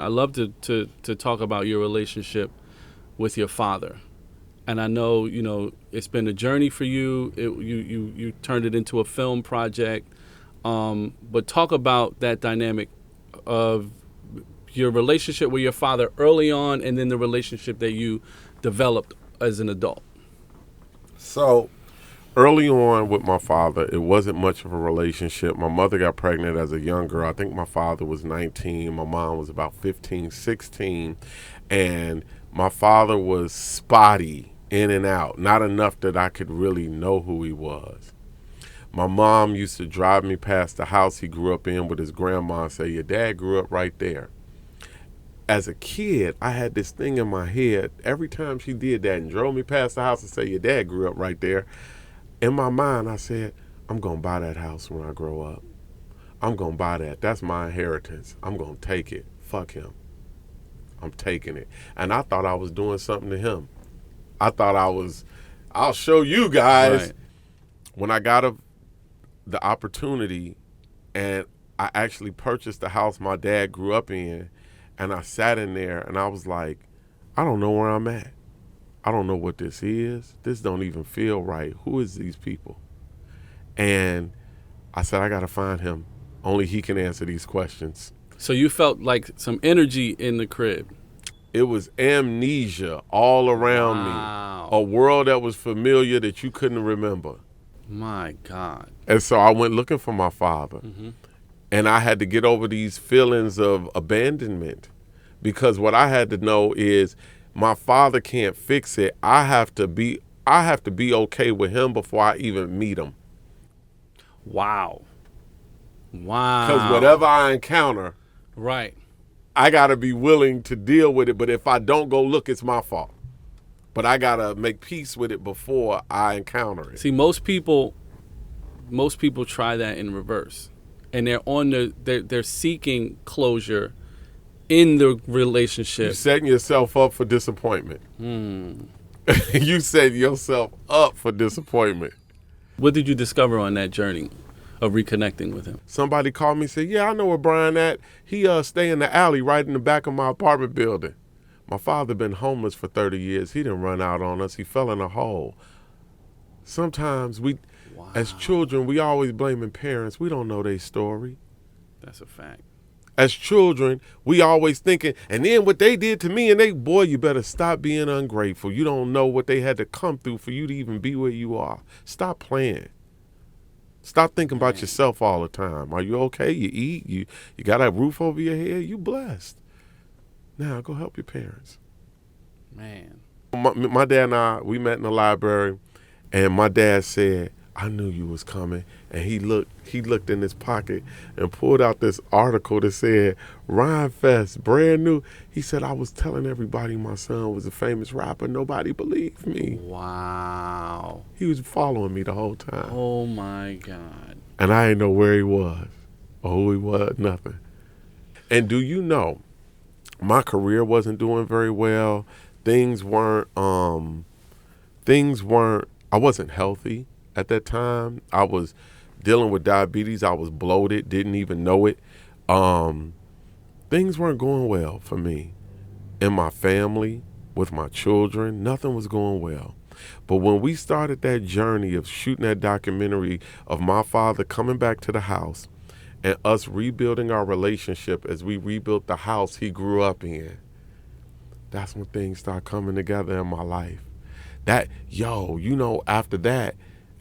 I love to talk about your relationship with your father. And I know, it's been a journey for you. You turned it into a film project. But talk about that dynamic of your relationship with your father early on, and then the relationship that you developed as an adult. So early on with my father, it wasn't much of a relationship. My mother got pregnant as a young girl. I think my father was 19. My mom was about 15, 16. And my father was spotty, in and out, not enough that I could really know who he was. My mom used to drive me past the house he grew up in with his grandma and say, your dad grew up right there. As a kid, I had this thing in my head. Every time she did that and drove me past the house and say, your dad grew up right there, in my mind, I said, I'm going to buy that house when I grow up. I'm going to buy that. That's my inheritance. I'm going to take it. Fuck him. I'm taking it. And I thought I was doing something to him. I thought I'll show you guys. Right. When I got the opportunity and I actually purchased the house my dad grew up in, and I sat in there and I was like, I don't know where I'm at. I don't know what this is. This don't even feel right. Who is these people? And I said, I got to find him. Only he can answer these questions. So you felt like some energy in the crib. It was amnesia all around Wow. me. A world that was familiar that you couldn't remember. My God. And so I went looking for my father. Mm-hmm. And I had to get over these feelings of abandonment, because what I had to know is my father can't fix it. I have to be okay with him before I even meet him. Wow. Because whatever I encounter, Right. I got to be willing to deal with it. But if I don't go look, it's my fault. But I got to make peace with it before I encounter it. See, most people try that in reverse. And they're seeking closure in the relationship. You're setting yourself up for disappointment. You set yourself up for disappointment. What did you discover on that journey of reconnecting with him? Somebody called me and said, yeah, I know where Brian at. He stay in the alley right in the back of my apartment building. My father been homeless for 30 years. He didn't run out on us. He fell in a hole. Sometimes as children, we always blaming parents. We don't know their story. That's a fact. As children, we always thinking, and then what they did to me, and boy, you better stop being ungrateful. You don't know what they had to come through for you to even be where you are. Stop playing. Stop thinking about yourself all the time. Are you okay? You eat? You got a roof over your head? You blessed. Now go help your parents. Man. My dad and I, we met in the library, and my dad said, I knew you was coming. And he looked in his pocket and pulled out this article that said, Rhymefest, brand new. He said, I was telling everybody my son was a famous rapper. Nobody believed me. Wow. He was following me the whole time. Oh, my God. And I didn't know where he was or who he was, nothing. And do you know, my career wasn't doing very well. Things weren't, I wasn't healthy at that time. I was dealing with diabetes. I was bloated, didn't even know it. Things weren't going well for me. In my family, with my children, nothing was going well. But when we started that journey of shooting that documentary of my father coming back to the house and us rebuilding our relationship as we rebuilt the house he grew up in, that's when things started coming together in my life.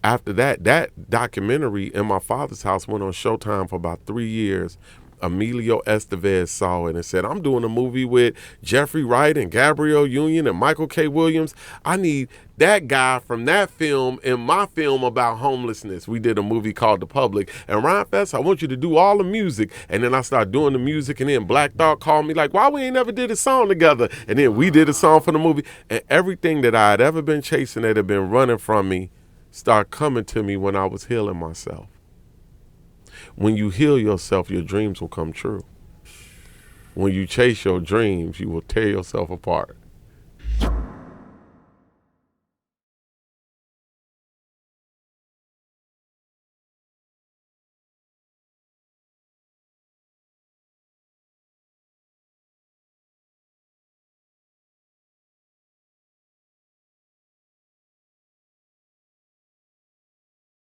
After that documentary in my father's house went on Showtime for about 3 years. Emilio Estevez saw it and said, I'm doing a movie with Jeffrey Wright and Gabrielle Union and Michael K. Williams. I need that guy from that film in my film about homelessness. We did a movie called The Public. And Rhymefest, I want you to do all the music. And then I started doing the music, and then Black Thought called me like, why we ain't never did a song together? And then we did a song for the movie. And everything that I had ever been chasing that had been running from me started coming to me when I was healing myself. When you heal yourself, your dreams will come true. When you chase your dreams, you will tear yourself apart.